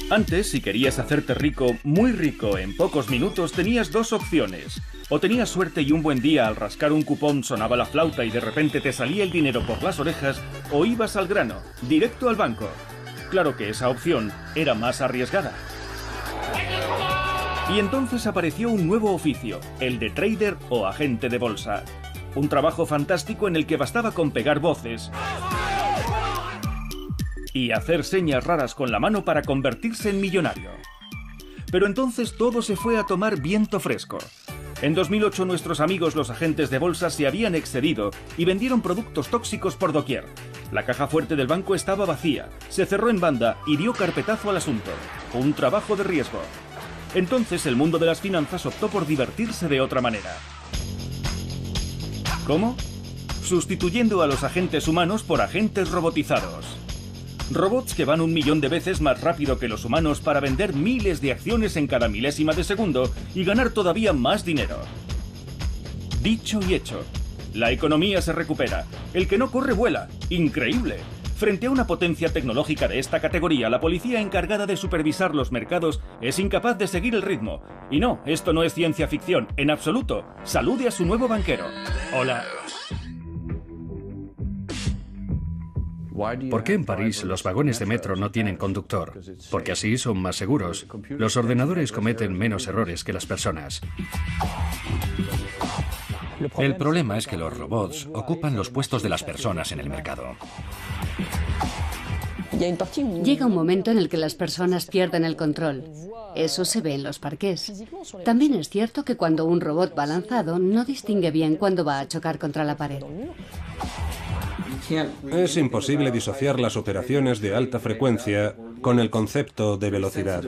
Antes, si querías hacerte rico, muy rico, en pocos minutos, tenías dos opciones. O tenías suerte y un buen día al rascar un cupón sonaba la flauta y de repente te salía el dinero por las orejas, o ibas al grano, directo al banco. Claro que esa opción era más arriesgada. Y entonces apareció un nuevo oficio, el de trader o agente de bolsa. Un trabajo fantástico en el que bastaba con pegar voces y hacer señas raras con la mano para convertirse en millonario. Pero entonces todo se fue a tomar viento fresco. En 2008 nuestros amigos los agentes de bolsa se habían excedido y vendieron productos tóxicos por doquier. La caja fuerte del banco estaba vacía, se cerró en banda y dio carpetazo al asunto. Un trabajo de riesgo. Entonces el mundo de las finanzas optó por divertirse de otra manera. ¿Cómo? Sustituyendo a los agentes humanos por agentes robotizados. Robots que van 1 millón de veces más rápido que los humanos para vender miles de acciones en cada milésima de segundo y ganar todavía más dinero. Dicho y hecho. La economía se recupera. El que no corre vuela. ¡Increíble! Frente a una potencia tecnológica de esta categoría, la policía encargada de supervisar los mercados es incapaz de seguir el ritmo. Y no, esto no es ciencia ficción, en absoluto. Salude a su nuevo banquero. Hola. ¿Por qué en París los vagones de metro no tienen conductor? Porque así son más seguros. Los ordenadores cometen menos errores que las personas. El problema es que los robots ocupan los puestos de las personas en el mercado. Llega un momento en el que las personas pierden el control. Eso se ve en los parqués. También es cierto que cuando un robot va lanzado, no distingue bien cuándo va a chocar contra la pared. Es imposible disociar las operaciones de alta frecuencia con el concepto de velocidad.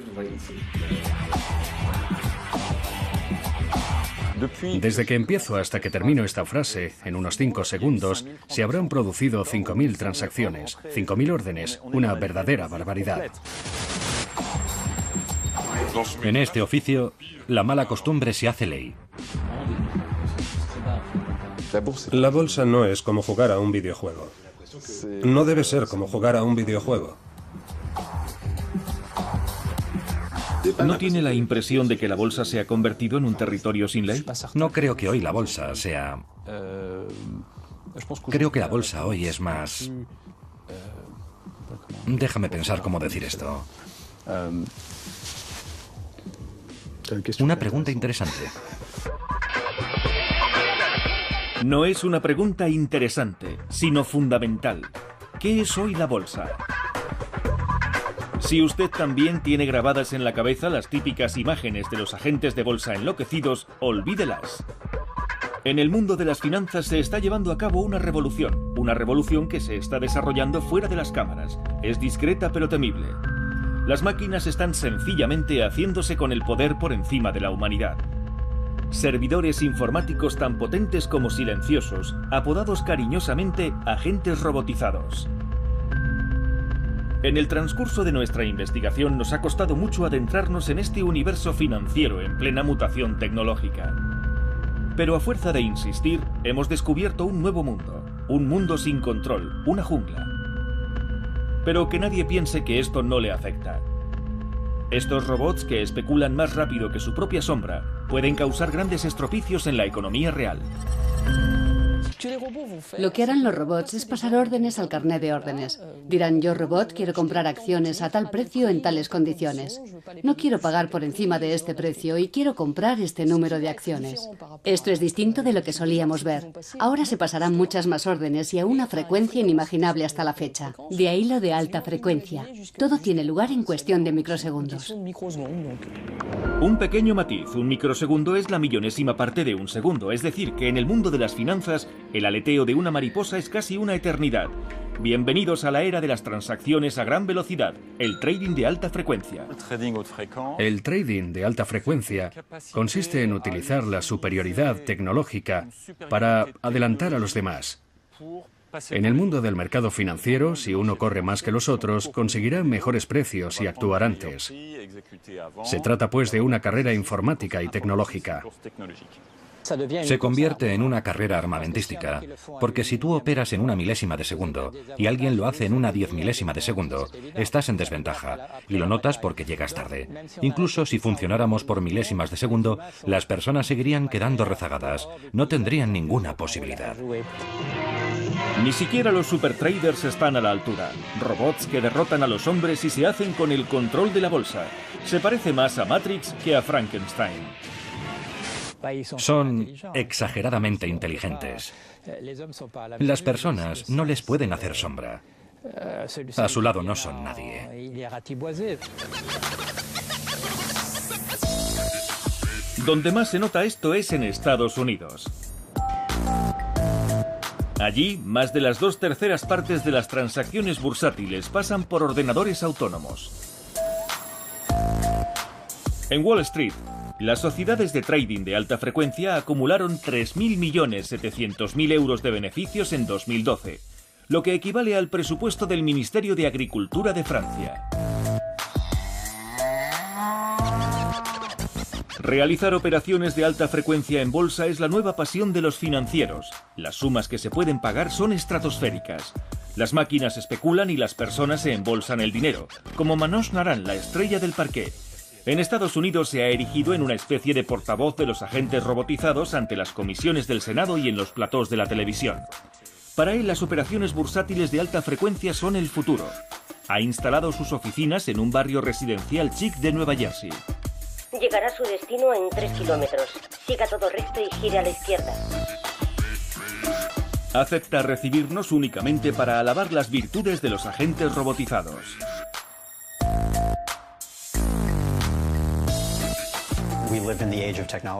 Desde que empiezo hasta que termino esta frase, en unos 5 segundos, se habrán producido 5.000 transacciones, 5.000 órdenes, una verdadera barbaridad. En este oficio, la mala costumbre se hace ley. La bolsa no es como jugar a un videojuego. No debe ser como jugar a un videojuego. ¿No tiene la impresión de que la bolsa se ha convertido en un territorio sin ley? No creo que hoy la bolsa sea... Creo que la bolsa hoy es más... Déjame pensar cómo decir esto. Una pregunta interesante. No es una pregunta interesante, sino fundamental. ¿Qué es hoy la bolsa? Si usted también tiene grabadas en la cabeza las típicas imágenes de los agentes de bolsa enloquecidos, olvídelas. En el mundo de las finanzas se está llevando a cabo una revolución que se está desarrollando fuera de las cámaras. Es discreta pero temible. Las máquinas están sencillamente haciéndose con el poder por encima de la humanidad. Servidores informáticos tan potentes como silenciosos, apodados cariñosamente agentes robotizados. En el transcurso de nuestra investigación nos ha costado mucho adentrarnos en este universo financiero en plena mutación tecnológica. Pero a fuerza de insistir, hemos descubierto un nuevo mundo, un mundo sin control, una jungla. Pero que nadie piense que esto no le afecta. Estos robots, que especulan más rápido que su propia sombra, pueden causar grandes estropicios en la economía real. Lo que harán los robots es pasar órdenes al carnet de órdenes. Dirán: yo, robot, quiero comprar acciones a tal precio en tales condiciones. No quiero pagar por encima de este precio y quiero comprar este número de acciones. Esto es distinto de lo que solíamos ver. Ahora se pasarán muchas más órdenes y a una frecuencia inimaginable hasta la fecha. De ahí lo de alta frecuencia. Todo tiene lugar en cuestión de microsegundos. Un pequeño matiz: un microsegundo es la millonésima parte de un segundo, es decir, que en el mundo de las finanzas, el aleteo de una mariposa es casi una eternidad. Bienvenidos a la era de las transacciones a gran velocidad, el trading de alta frecuencia. El trading de alta frecuencia consiste en utilizar la superioridad tecnológica para adelantar a los demás. En el mundo del mercado financiero, si uno corre más que los otros, conseguirá mejores precios y actuar antes. Se trata, pues, de una carrera informática y tecnológica. Se convierte en una carrera armamentística, porque si tú operas en una milésima de segundo y alguien lo hace en una 10.000ª de segundo, estás en desventaja, y lo notas porque llegas tarde. Incluso si funcionáramos por milésimas de segundo, las personas seguirían quedando rezagadas, no tendrían ninguna posibilidad. Ni siquiera los supertraders están a la altura. Robots que derrotan a los hombres y se hacen con el control de la bolsa. Se parece más a Matrix que a Frankenstein. Son exageradamente inteligentes. Las personas no les pueden hacer sombra. A su lado no son nadie. Donde más se nota esto es en Estados Unidos. Allí, más de las 2/3 partes de las transacciones bursátiles pasan por ordenadores autónomos. En Wall Street, las sociedades de trading de alta frecuencia acumularon 3.700.000 euros de beneficios en 2012, lo que equivale al presupuesto del Ministerio de Agricultura de Francia. Realizar operaciones de alta frecuencia en bolsa es la nueva pasión de los financieros. Las sumas que se pueden pagar son estratosféricas. Las máquinas especulan y las personas se embolsan el dinero, como Manoj Naran, la estrella del parqué. En Estados Unidos se ha erigido en una especie de portavoz de los agentes robotizados ante las comisiones del Senado y en los platós de la televisión. Para él, las operaciones bursátiles de alta frecuencia son el futuro. Ha instalado sus oficinas en un barrio residencial chic de Nueva Jersey. Llegará a su destino en 3 kilómetros. Siga todo recto y gire a la izquierda. Acepta recibirnos únicamente para alabar las virtudes de los agentes robotizados.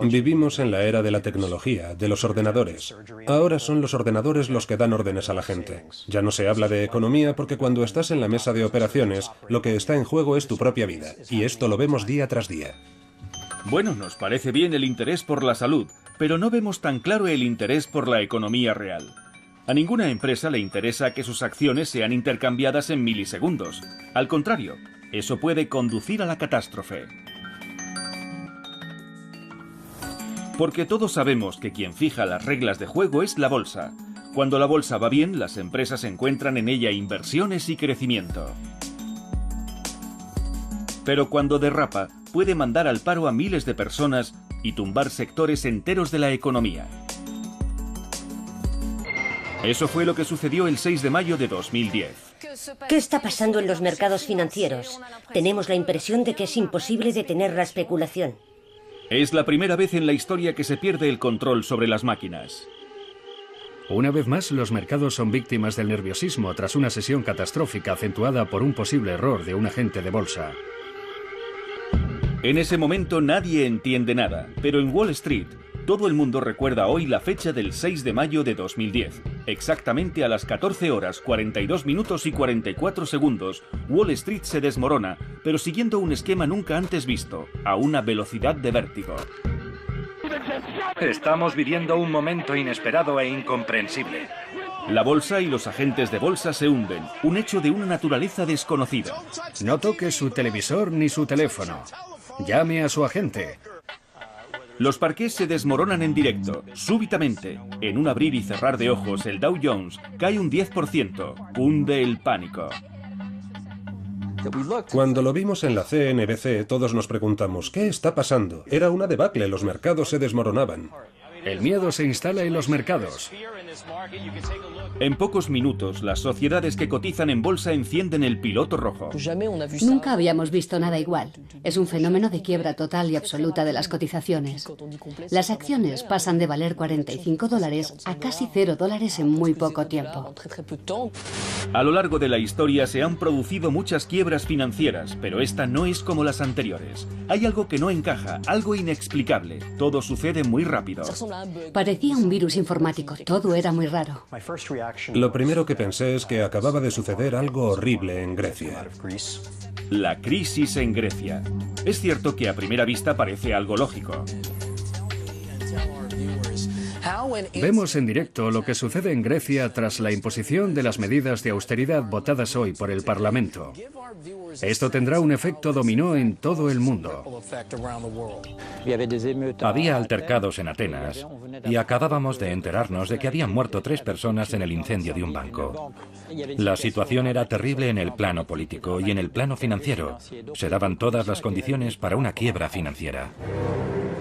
Vivimos en la era de la tecnología, de los ordenadores. Ahora son los ordenadores los que dan órdenes a la gente. Ya no se habla de economía porque cuando estás en la mesa de operaciones, lo que está en juego es tu propia vida. Y esto lo vemos día tras día. Bueno, nos parece bien el interés por la salud, pero no vemos tan claro el interés por la economía real. A ninguna empresa le interesa que sus acciones sean intercambiadas en milisegundos. Al contrario, eso puede conducir a la catástrofe. Porque todos sabemos que quien fija las reglas de juego es la bolsa. Cuando la bolsa va bien, las empresas encuentran en ella inversiones y crecimiento. Pero cuando derrapa, puede mandar al paro a miles de personas y tumbar sectores enteros de la economía. Eso fue lo que sucedió el 6 de mayo de 2010. ¿Qué está pasando en los mercados financieros? Tenemos la impresión de que es imposible detener la especulación. Es la primera vez en la historia que se pierde el control sobre las máquinas. Una vez más, los mercados son víctimas del nerviosismo tras una sesión catastrófica acentuada por un posible error de un agente de bolsa. En ese momento nadie entiende nada, pero en Wall Street, todo el mundo recuerda hoy la fecha del 6 de mayo de 2010. Exactamente a las 14 horas, 42 minutos y 44 segundos, Wall Street se desmorona, pero siguiendo un esquema nunca antes visto, a una velocidad de vértigo. Estamos viviendo un momento inesperado e incomprensible. La bolsa y los agentes de bolsa se hunden, un hecho de una naturaleza desconocida. No toque su televisor ni su teléfono. Llame a su agente. Los parqués se desmoronan en directo, súbitamente. En un abrir y cerrar de ojos, el Dow Jones cae un 10%. Hunde el pánico. Cuando lo vimos en la CNBC, todos nos preguntamos, ¿qué está pasando? Era una debacle, los mercados se desmoronaban. El miedo se instala en los mercados. En pocos minutos, las sociedades que cotizan en bolsa encienden el piloto rojo. Nunca habíamos visto nada igual. Es un fenómeno de quiebra total y absoluta de las cotizaciones. Las acciones pasan de valer $45 a casi $0 en muy poco tiempo. A lo largo de la historia se han producido muchas quiebras financieras, pero esta no es como las anteriores. Hay algo que no encaja, algo inexplicable. Todo sucede muy rápido. Parecía un virus informático, todo era muy raro. Lo primero que pensé es que acababa de suceder algo horrible en Grecia. La crisis en Grecia. Es cierto que a primera vista parece algo lógico. Vemos en directo lo que sucede en Grecia tras la imposición de las medidas de austeridad votadas hoy por el Parlamento. Esto tendrá un efecto dominó en todo el mundo. Había altercados en Atenas y acabábamos de enterarnos de que habían muerto 3 personas en el incendio de un banco. La situación era terrible en el plano político y en el plano financiero. Se daban todas las condiciones para una quiebra financiera.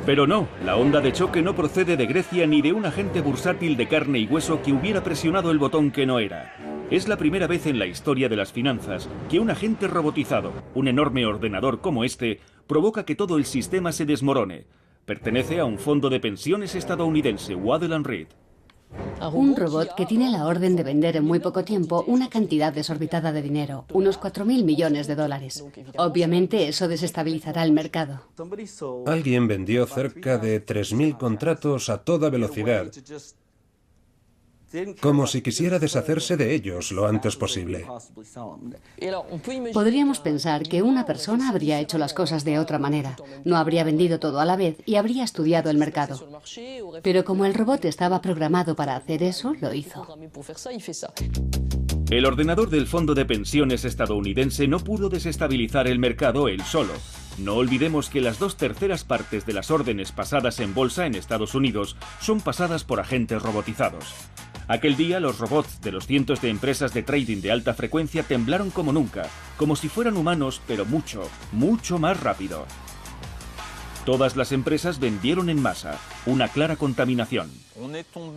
Pero no, la onda de choque no procede de Grecia ni de un agente bursátil de carne y hueso que hubiera presionado el botón que no era. Es la primera vez en la historia de las finanzas que un agente robotizado, un enorme ordenador como este, provoca que todo el sistema se desmorone. Pertenece a un fondo de pensiones estadounidense, Waddell & Reed. Un robot que tiene la orden de vender en muy poco tiempo una cantidad desorbitada de dinero, unos 4.000 millones de dólares. Obviamente eso desestabilizará el mercado. Alguien vendió cerca de 3.000 contratos a toda velocidad, como si quisiera deshacerse de ellos lo antes posible. Podríamos pensar que una persona habría hecho las cosas de otra manera, no habría vendido todo a la vez y habría estudiado el mercado. Pero como el robot estaba programado para hacer eso, lo hizo. El ordenador del fondo de pensiones estadounidense no pudo desestabilizar el mercado él solo. No olvidemos que las 2/3 partes de las órdenes pasadas en bolsa en Estados Unidos son pasadas por agentes robotizados. Aquel día los robots de los cientos de empresas de trading de alta frecuencia temblaron como nunca, como si fueran humanos, pero mucho, mucho más rápido. Todas las empresas vendieron en masa, una clara contaminación.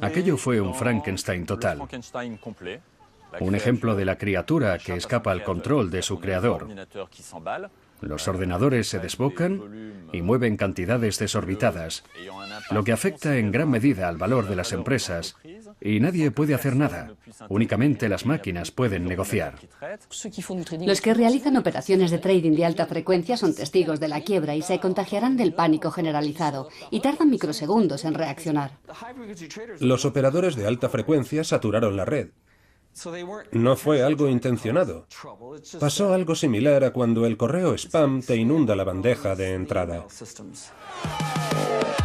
Aquello fue un Frankenstein total. Un ejemplo de la criatura que escapa al control de su creador. Los ordenadores se desbocan y mueven cantidades desorbitadas, lo que afecta en gran medida al valor de las empresas, y nadie puede hacer nada. Únicamente las máquinas pueden negociar. Los que realizan operaciones de trading de alta frecuencia son testigos de la quiebra y se contagiarán del pánico generalizado, y tardan microsegundos en reaccionar. Los operadores de alta frecuencia saturaron la red. No fue algo intencionado. Pasó algo similar a cuando el correo spam te inunda la bandeja de entrada.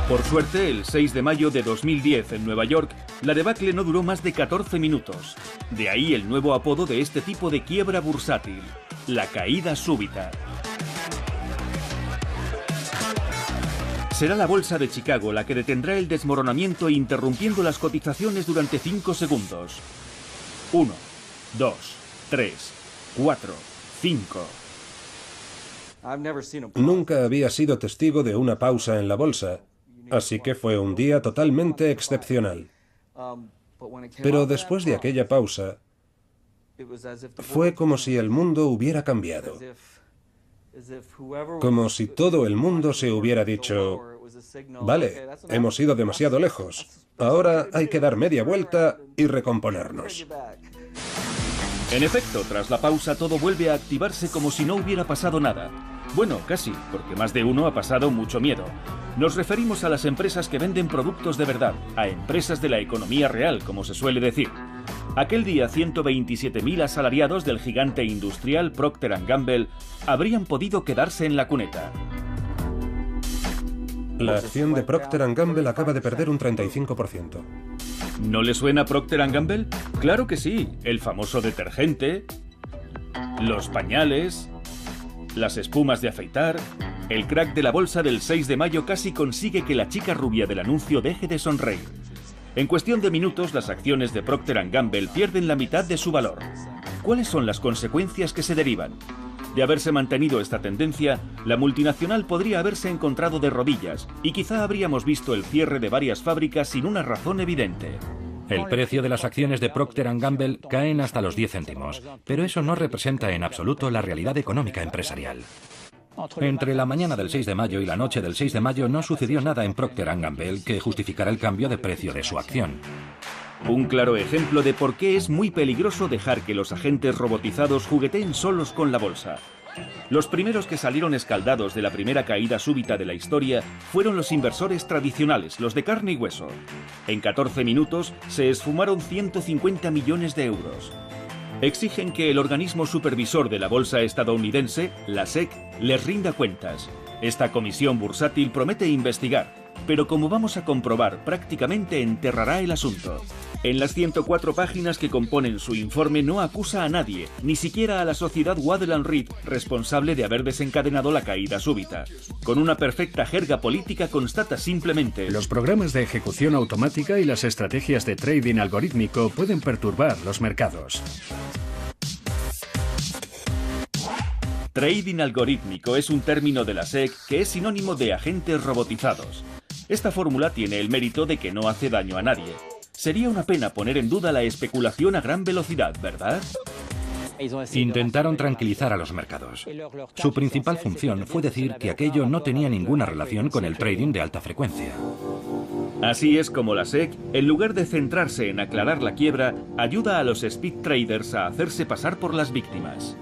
Por suerte, el 6 de mayo de 2010 en Nueva York, la debacle no duró más de 14 minutos. De ahí el nuevo apodo de este tipo de quiebra bursátil, la caída súbita. Será la bolsa de Chicago la que detendrá el desmoronamiento interrumpiendo las cotizaciones durante 5 segundos. 1, 2, 3, 4, 5. Nunca había sido testigo de una pausa en la bolsa, así que fue un día totalmente excepcional. Pero después de aquella pausa, fue como si el mundo hubiera cambiado. Como si todo el mundo se hubiera dicho, vale, hemos ido demasiado lejos. Ahora hay que dar media vuelta y recomponernos. En efecto, tras la pausa todo vuelve a activarse como si no hubiera pasado nada. Bueno, casi, porque más de uno ha pasado mucho miedo. Nos referimos a las empresas que venden productos de verdad, a empresas de la economía real, como se suele decir. Aquel día 127.000 asalariados del gigante industrial Procter & Gamble habrían podido quedarse en la cuneta. La acción de Procter & Gamble acaba de perder un 35%. ¿No le suena Procter & Gamble? Claro que sí, el famoso detergente, los pañales, las espumas de afeitar. El crack de la bolsa del 6 de mayo casi consigue que la chica rubia del anuncio deje de sonreír. En cuestión de minutos, las acciones de Procter & Gamble pierden la mitad de su valor. ¿Cuáles son las consecuencias que se derivan? De haberse mantenido esta tendencia, la multinacional podría haberse encontrado de rodillas y quizá habríamos visto el cierre de varias fábricas sin una razón evidente. El precio de las acciones de Procter & Gamble caen hasta los 10 céntimos, pero eso no representa en absoluto la realidad económica empresarial. Entre la mañana del 6 de mayo y la noche del 6 de mayo no sucedió nada en Procter & Gamble que justificara el cambio de precio de su acción. Un claro ejemplo de por qué es muy peligroso dejar que los agentes robotizados jugueteen solos con la bolsa. Los primeros que salieron escaldados de la primera caída súbita de la historia fueron los inversores tradicionales, los de carne y hueso. En 14 minutos se esfumaron 150 millones de euros. Exigen que el organismo supervisor de la bolsa estadounidense, la SEC, les rinda cuentas. Esta comisión bursátil promete investigar. pero como vamos a comprobar, prácticamente enterrará el asunto. En las 104 páginas que componen su informe no acusa a nadie, ni siquiera a la sociedad Waddell & Reed, responsable de haber desencadenado la caída súbita. Con una perfecta jerga política constata simplemente: los programas de ejecución automática y las estrategias de trading algorítmico pueden perturbar los mercados. Trading algorítmico es un término de la SEC que es sinónimo de agentes robotizados. Esta fórmula tiene el mérito de que no hace daño a nadie. Sería una pena poner en duda la especulación a gran velocidad, ¿verdad? Intentaron tranquilizar a los mercados. Su principal función fue decir que aquello no tenía ninguna relación con el trading de alta frecuencia. Así es como la SEC, en lugar de centrarse en aclarar la quiebra, ayuda a los speed traders a hacerse pasar por las víctimas.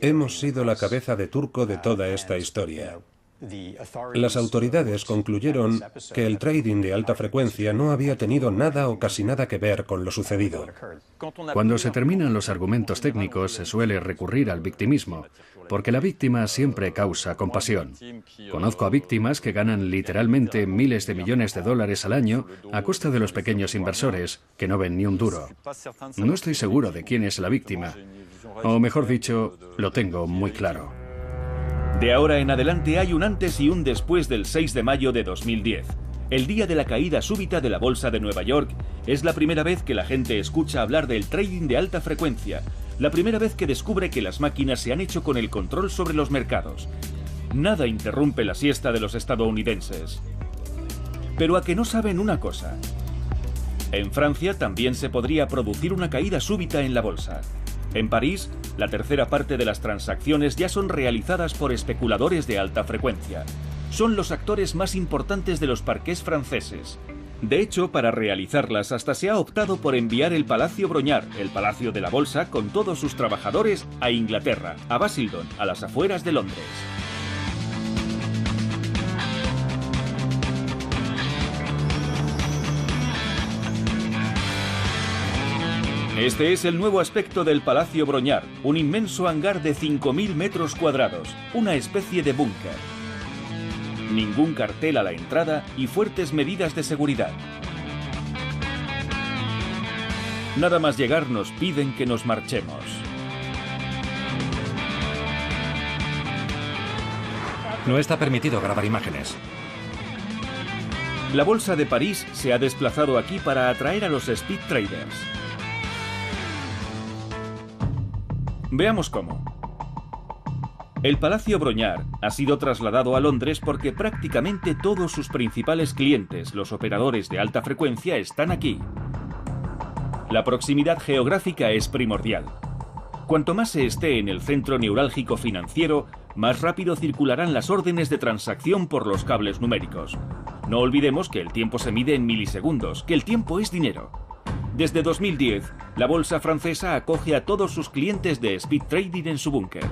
Hemos sido la cabeza de turco de toda esta historia. Las autoridades concluyeron que el trading de alta frecuencia no había tenido nada o casi nada que ver con lo sucedido. Cuando se terminan los argumentos técnicos, se suele recurrir al victimismo, porque la víctima siempre causa compasión. Conozco a víctimas que ganan literalmente miles de millones de dólares al año a costa de los pequeños inversores, que no ven ni un duro. No estoy seguro de quién es la víctima, o mejor dicho, lo tengo muy claro. De ahora en adelante hay un antes y un después del 6 de mayo de 2010. El día de la caída súbita de la bolsa de Nueva York es la primera vez que la gente escucha hablar del trading de alta frecuencia, la primera vez que descubre que las máquinas se han hecho con el control sobre los mercados. Nada interrumpe la siesta de los estadounidenses. Pero a que no saben una cosa. En Francia también se podría producir una caída súbita en la bolsa. En París, la tercera parte de las transacciones ya son realizadas por especuladores de alta frecuencia. Son los actores más importantes de los parqués franceses. De hecho, para realizarlas hasta se ha optado por enviar el Palacio Brongniart, el Palacio de la Bolsa, con todos sus trabajadores, a Inglaterra, a Basildon, a las afueras de Londres. Este es el nuevo aspecto del Palacio Brongniart, un inmenso hangar de 5.000 metros cuadrados, una especie de búnker. Ningún cartel a la entrada y fuertes medidas de seguridad. Nada más llegar nos piden que nos marchemos. No está permitido grabar imágenes. La bolsa de París se ha desplazado aquí para atraer a los speed traders. Veamos cómo. El Palacio Brongniart ha sido trasladado a Londres porque prácticamente todos sus principales clientes, los operadores de alta frecuencia, están aquí. La proximidad geográfica es primordial. Cuanto más se esté en el centro neurálgico financiero, más rápido circularán las órdenes de transacción por los cables numéricos. No olvidemos que el tiempo se mide en milisegundos, que el tiempo es dinero. Desde 2010, la bolsa francesa acoge a todos sus clientes de speed trading en su búnker.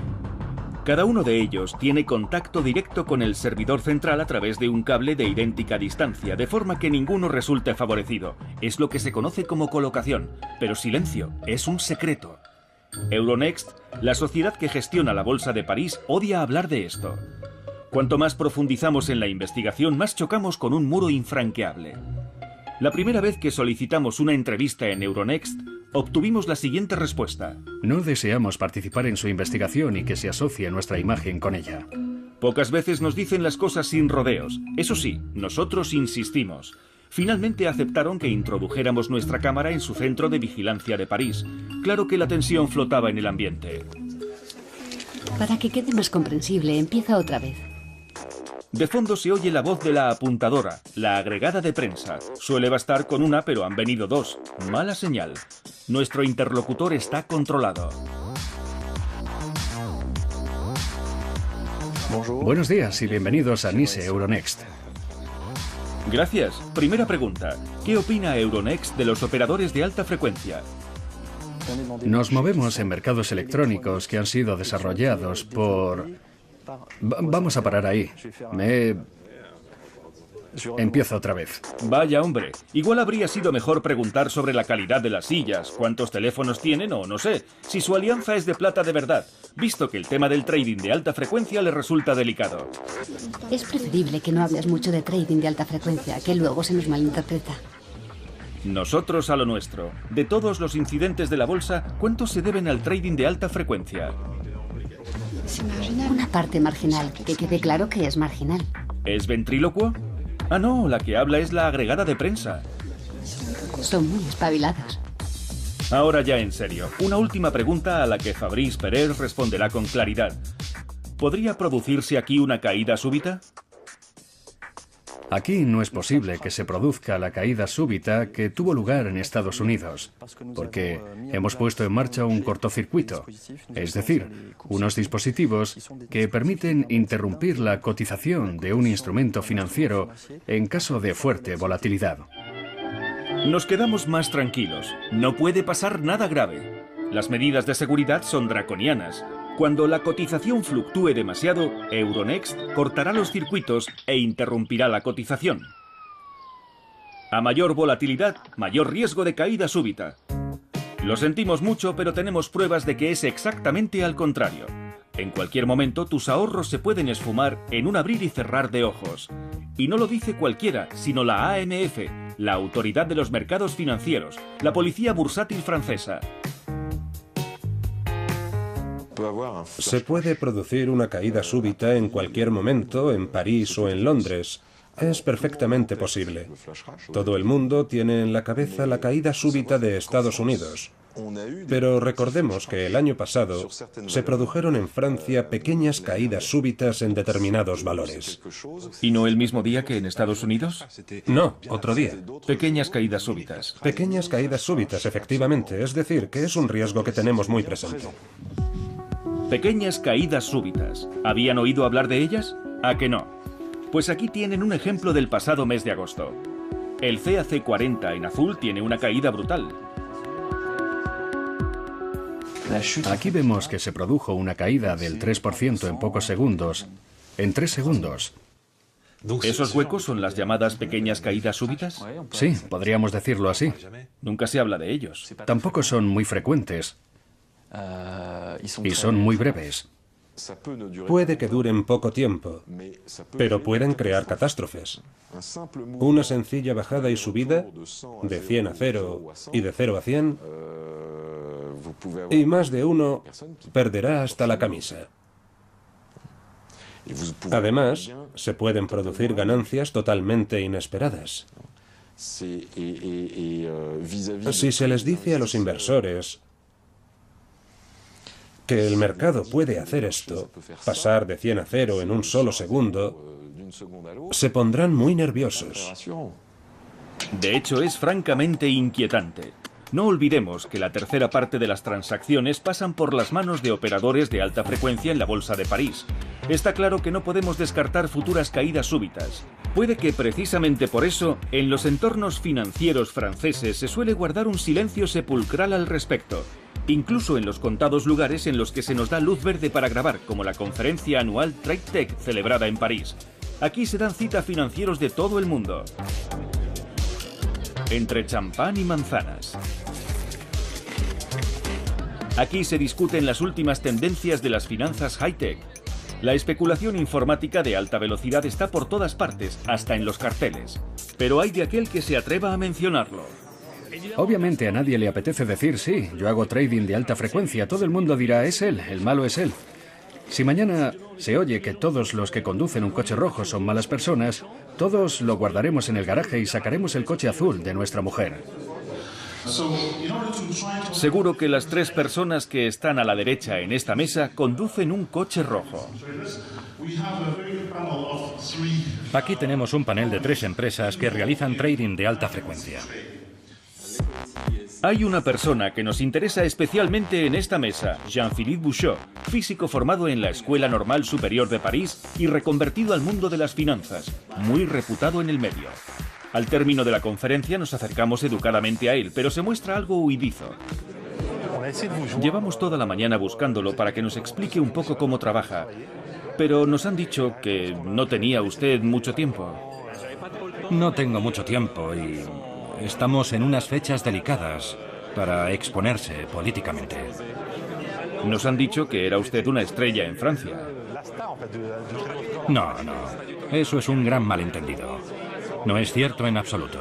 Cada uno de ellos tiene contacto directo con el servidor central a través de un cable de idéntica distancia, de forma que ninguno resulte favorecido. Es lo que se conoce como colocación. Pero silencio, es un secreto. Euronext, la sociedad que gestiona la bolsa de París, odia hablar de esto. Cuanto más profundizamos en la investigación, más chocamos con un muro infranqueable. La primera vez que solicitamos una entrevista en Euronext, obtuvimos la siguiente respuesta. No deseamos participar en su investigación y que se asocie nuestra imagen con ella. Pocas veces nos dicen las cosas sin rodeos. Eso sí, nosotros insistimos. Finalmente aceptaron que introdujéramos nuestra cámara en su centro de vigilancia de París. Claro que la tensión flotaba en el ambiente. Para que quede más comprensible, empieza otra vez. De fondo se oye la voz de la apuntadora, la agregada de prensa. Suele bastar con una, pero han venido dos. Mala señal. Nuestro interlocutor está controlado. Buenos días y bienvenidos a Nice Euronext. Gracias. Primera pregunta. ¿Qué opina Euronext de los operadores de alta frecuencia? Nos movemos en mercados electrónicos que han sido desarrollados por... Vamos a parar ahí. Empiezo otra vez. Vaya hombre, igual habría sido mejor preguntar sobre la calidad de las sillas, cuántos teléfonos tienen o no sé, si su alianza es de plata de verdad, visto que el tema del trading de alta frecuencia le resulta delicado. Es preferible que no hables mucho de trading de alta frecuencia, que luego se nos malinterpreta. Nosotros a lo nuestro. De todos los incidentes de la bolsa, ¿cuántos se deben al trading de alta frecuencia? Una parte marginal, que quede claro que es marginal. ¿Es ventrílocuo? Ah, no, la que habla es la agregada de prensa. Son muy espabilados. Ahora ya en serio, una última pregunta a la que Fabrice Perez responderá con claridad. ¿Podría producirse aquí una caída súbita? Aquí no es posible que se produzca la caída súbita que tuvo lugar en Estados Unidos, porque hemos puesto en marcha un cortocircuito, es decir, unos dispositivos que permiten interrumpir la cotización de un instrumento financiero en caso de fuerte volatilidad. Nos quedamos más tranquilos. No puede pasar nada grave. Las medidas de seguridad son draconianas. Cuando la cotización fluctúe demasiado, Euronext cortará los circuitos e interrumpirá la cotización. A mayor volatilidad, mayor riesgo de caída súbita. Lo sentimos mucho, pero tenemos pruebas de que es exactamente al contrario. En cualquier momento, tus ahorros se pueden esfumar en un abrir y cerrar de ojos. Y no lo dice cualquiera, sino la AMF, la Autoridad de los Mercados Financieros, la policía bursátil francesa. Se puede producir una caída súbita en cualquier momento en París o en Londres. Es perfectamente posible. Todo el mundo tiene en la cabeza la caída súbita de Estados Unidos. Pero recordemos que el año pasado se produjeron en Francia pequeñas caídas súbitas en determinados valores. ¿Y no el mismo día que en Estados Unidos? No, otro día. Pequeñas caídas súbitas. Pequeñas caídas súbitas, efectivamente. Es decir, que es un riesgo que tenemos muy presente. Pequeñas caídas súbitas. ¿Habían oído hablar de ellas? ¿A que no? Pues aquí tienen un ejemplo del pasado mes de agosto. El CAC 40 en azul tiene una caída brutal. Aquí vemos que se produjo una caída del 3% en pocos segundos, en 3 segundos. ¿Esos huecos son las llamadas pequeñas caídas súbitas? Sí, podríamos decirlo así. Nunca se habla de ellos. Tampoco son muy frecuentes y son muy breves. Puede que duren poco tiempo, pero pueden crear catástrofes. Una sencilla bajada y subida, de 100 a 0 y de 0 a 100, y más de uno perderá hasta la camisa. Además, se pueden producir ganancias totalmente inesperadas. Si se les dice a los inversores que el mercado puede hacer esto, pasar de 100 a 0 en un solo segundo, se pondrán muy nerviosos. De hecho, es francamente inquietante. No olvidemos que la tercera parte de las transacciones pasan por las manos de operadores de alta frecuencia en la Bolsa de París. Está claro que no podemos descartar futuras caídas súbitas. Puede que precisamente por eso, en los entornos financieros franceses se suele guardar un silencio sepulcral al respecto. Incluso en los contados lugares en los que se nos da luz verde para grabar, como la conferencia anual TradeTech celebrada en París. Aquí se dan cita a financieros de todo el mundo. Entre champán y manzanas. Aquí se discuten las últimas tendencias de las finanzas high-tech. La especulación informática de alta velocidad está por todas partes, hasta en los carteles. Pero hay de aquel que se atreva a mencionarlo. Obviamente a nadie le apetece decir, sí, yo hago trading de alta frecuencia. Todo el mundo dirá, es él, el malo es él. Si mañana se oye que todos los que conducen un coche rojo son malas personas, todos lo guardaremos en el garaje y sacaremos el coche azul de nuestra mujer. Seguro que las 3 personas que están a la derecha en esta mesa conducen un coche rojo. Aquí tenemos un panel de 3 empresas que realizan trading de alta frecuencia. Hay una persona que nos interesa especialmente en esta mesa, Jean-Philippe Bouchot, físico formado en la Escuela Normal Superior de París y reconvertido al mundo de las finanzas, muy reputado en el medio. Al término de la conferencia nos acercamos educadamente a él, pero se muestra algo huidizo. Llevamos toda la mañana buscándolo para que nos explique un poco cómo trabaja, pero nos han dicho que no tenía usted mucho tiempo. No tengo mucho tiempo y estamos en unas fechas delicadas para exponerse políticamente. Nos han dicho que era usted una estrella en Francia. No. Eso es un gran malentendido. No es cierto en absoluto.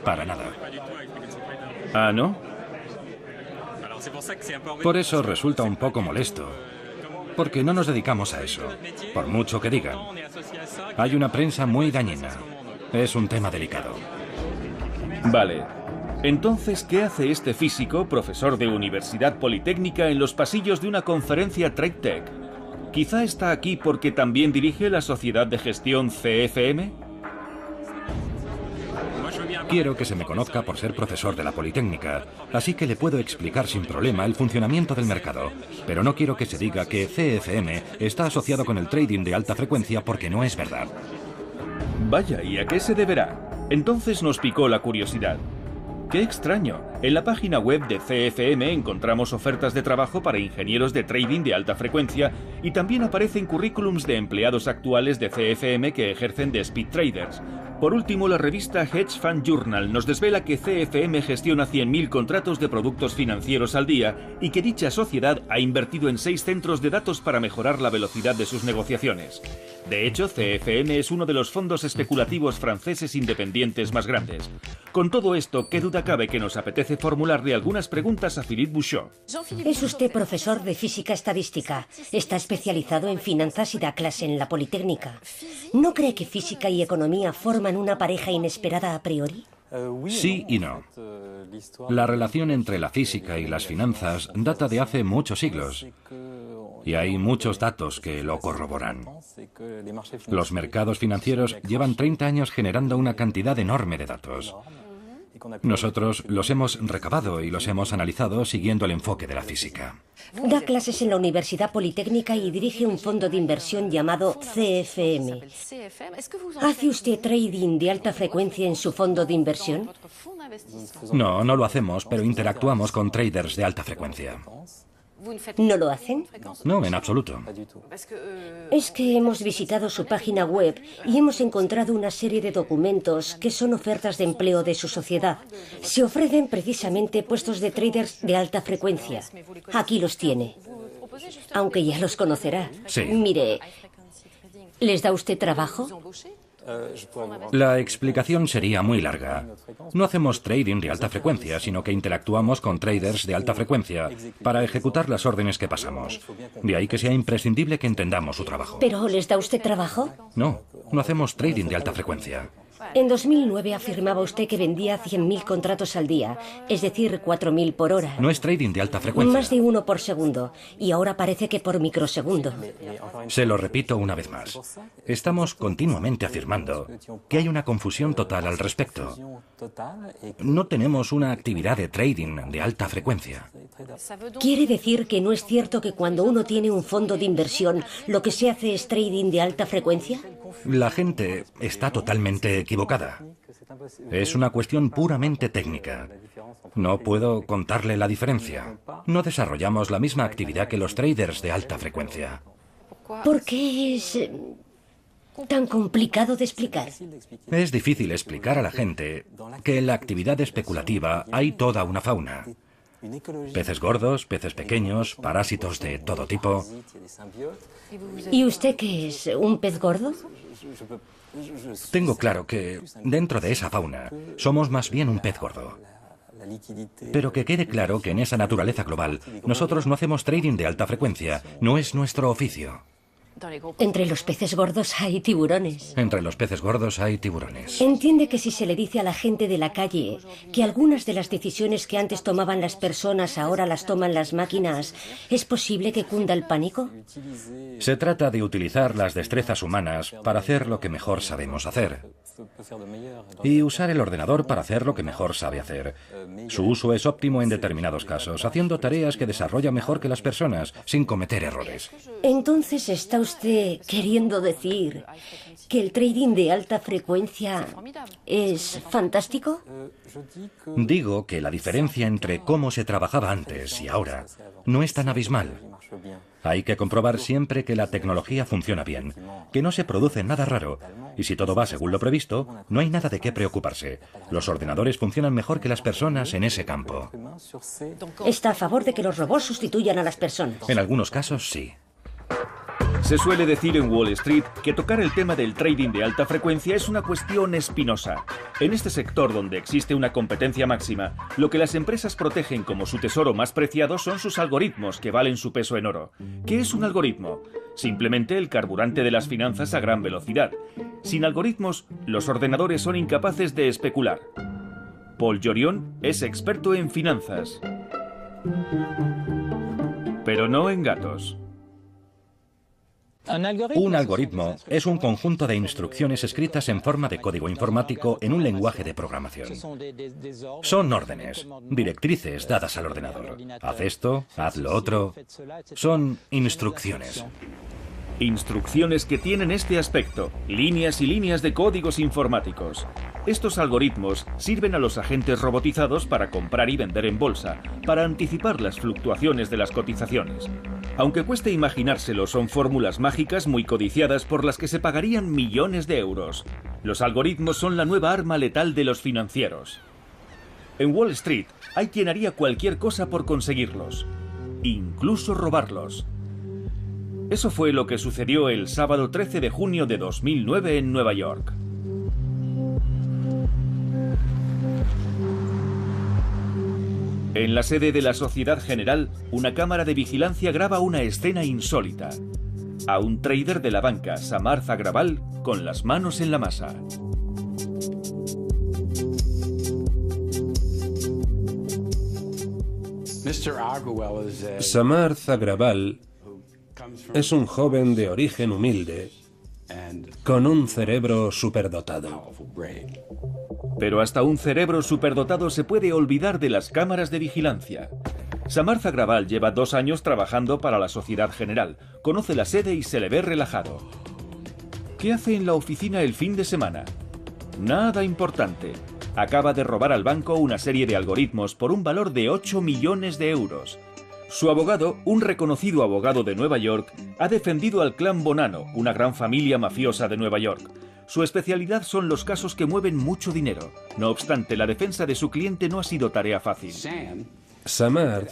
Para nada. ¿Ah, no? Por eso resulta un poco molesto. Porque no nos dedicamos a eso, por mucho que digan. Hay una prensa muy dañina. Es un tema delicado. Vale. Entonces, ¿qué hace este físico, profesor de Universidad Politécnica, en los pasillos de una conferencia TradeTech? ¿Quizá está aquí porque también dirige la sociedad de gestión CFM? Quiero que se me conozca por ser profesor de la Politécnica, así que le puedo explicar sin problema el funcionamiento del mercado. Pero no quiero que se diga que CFM está asociado con el trading de alta frecuencia porque no es verdad. Vaya, ¿y a qué se deberá? Entonces nos picó la curiosidad. ¡Qué extraño! En la página web de CFM encontramos ofertas de trabajo para ingenieros de trading de alta frecuencia y también aparecen currículums de empleados actuales de CFM que ejercen de speed traders. Por último, la revista Hedge Fund Journal nos desvela que CFM gestiona 100.000 contratos de productos financieros al día y que dicha sociedad ha invertido en 6 centros de datos para mejorar la velocidad de sus negociaciones. De hecho, CFM es uno de los fondos especulativos franceses independientes más grandes. Con todo esto, ¿qué duda cabe que nos apetece formularle algunas preguntas a Philippe Bouchot? Es usted profesor de física estadística. Está especializado en finanzas y da clase en la Politécnica. ¿No cree que física y economía forman una pareja inesperada a priori? Sí y no. La relación entre la física y las finanzas data de hace muchos siglos. Y hay muchos datos que lo corroboran. Los mercados financieros llevan 30 años generando una cantidad enorme de datos. Nosotros los hemos recabado y los hemos analizado siguiendo el enfoque de la física. Da clases en la Universidad Politécnica y dirige un fondo de inversión llamado CFM. ¿Hace usted trading de alta frecuencia en su fondo de inversión? No lo hacemos, pero interactuamos con traders de alta frecuencia. ¿No lo hacen? No, en absoluto. Es que hemos visitado su página web y hemos encontrado una serie de documentos que son ofertas de empleo de su sociedad. Se ofrecen precisamente puestos de traders de alta frecuencia. Aquí los tiene. Aunque ya los conocerá. Sí. Mire, ¿les da usted trabajo? La explicación sería muy larga. No hacemos trading de alta frecuencia, sino que interactuamos con traders de alta frecuencia para ejecutar las órdenes que pasamos. De ahí que sea imprescindible que entendamos su trabajo. ¿Pero les da usted trabajo? No hacemos trading de alta frecuencia. En 2009 afirmaba usted que vendía 100.000 contratos al día, es decir, 4.000 por hora. No es trading de alta frecuencia. Más de 1 por segundo, y ahora parece que por microsegundo. Se lo repito una vez más. Estamos continuamente afirmando que hay una confusión total al respecto. No tenemos una actividad de trading de alta frecuencia. ¿Quiere decir que no es cierto que cuando uno tiene un fondo de inversión, lo que se hace es trading de alta frecuencia? La gente está totalmente equivocada. Es una cuestión puramente técnica. No puedo contarle la diferencia. No desarrollamos la misma actividad que los traders de alta frecuencia. ¿Por qué es tan complicado de explicar? Es difícil explicar a la gente que en la actividad especulativa hay toda una fauna. Peces gordos, peces pequeños, parásitos de todo tipo. ¿Y usted qué es? ¿Un pez gordo? Tengo claro que dentro de esa fauna somos más bien un pez gordo. Pero que quede claro que en esa naturaleza global nosotros no hacemos trading de alta frecuencia, no es nuestro oficio. Entre los peces gordos hay tiburones. Entre los peces gordos hay tiburones. ¿Entiende que si se le dice a la gente de la calle que algunas de las decisiones que antes tomaban las personas ahora las toman las máquinas, es posible que cunda el pánico? Se trata de utilizar las destrezas humanas para hacer lo que mejor sabemos hacer. Y usar el ordenador para hacer lo que mejor sabe hacer. Su uso es óptimo en determinados casos, haciendo tareas que desarrolla mejor que las personas, sin cometer errores. Entonces, ¿está usted queriendo decir que el trading de alta frecuencia es fantástico? Digo que la diferencia entre cómo se trabajaba antes y ahora no es tan abismal. Hay que comprobar siempre que la tecnología funciona bien, que no se produce nada raro, y si todo va según lo previsto, no hay nada de qué preocuparse. Los ordenadores funcionan mejor que las personas en ese campo. Está a favor de que los robots sustituyan a las personas. En algunos casos, sí. Se suele decir en Wall Street que tocar el tema del trading de alta frecuencia es una cuestión espinosa. En este sector donde existe una competencia máxima, lo que las empresas protegen como su tesoro más preciado son sus algoritmos que valen su peso en oro. ¿Qué es un algoritmo? Simplemente el carburante de las finanzas a gran velocidad. Sin algoritmos, los ordenadores son incapaces de especular. Paul Jorion es experto en finanzas. Pero no en gatos. Un algoritmo es un conjunto de instrucciones escritas en forma de código informático en un lenguaje de programación. Son órdenes, directrices dadas al ordenador. Haz esto, haz lo otro. Son instrucciones. Instrucciones que tienen este aspecto, líneas y líneas de códigos informáticos. Estos algoritmos sirven a los agentes robotizados para comprar y vender en bolsa, para anticipar las fluctuaciones de las cotizaciones. Aunque cueste imaginárselo, son fórmulas mágicas muy codiciadas por las que se pagarían millones de euros. Los algoritmos son la nueva arma letal de los financieros. En Wall Street hay quien haría cualquier cosa por conseguirlos, incluso robarlos. Eso fue lo que sucedió el sábado 13 de junio de 2009 en Nueva York. En la sede de la Sociedad General, una cámara de vigilancia graba una escena insólita. A un trader de la banca, Samarth Agrawal, con las manos en la masa. Samarth Agrawal es un joven de origen humilde, con un cerebro superdotado. Pero hasta un cerebro superdotado se puede olvidar de las cámaras de vigilancia. Samarth Agrawal lleva 2 años trabajando para la Sociedad General, conoce la sede y se le ve relajado. ¿Qué hace en la oficina el fin de semana? Nada importante. Acaba de robar al banco una serie de algoritmos por un valor de 8 millones de euros. Su abogado, un reconocido abogado de Nueva York, ha defendido al clan Bonanno, una gran familia mafiosa de Nueva York. Su especialidad son los casos que mueven mucho dinero. No obstante, la defensa de su cliente no ha sido tarea fácil. Samarth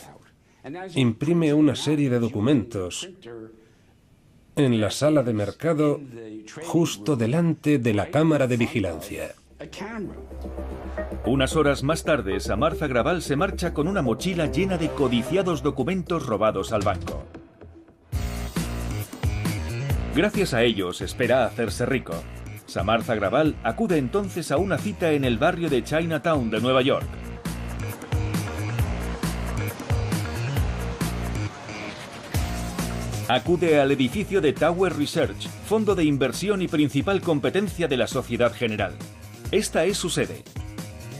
imprime una serie de documentos en la sala de mercado justo delante de la cámara de vigilancia. Unas horas más tarde, Samarth Agrawal se marcha con una mochila llena de codiciados documentos robados al banco. Gracias a ellos espera hacerse rico. Samarth Agrawal acude entonces a una cita en el barrio de Chinatown de Nueva York. Acude al edificio de Tower Research, fondo de inversión y principal competencia de la Sociedad General. Esta es su sede.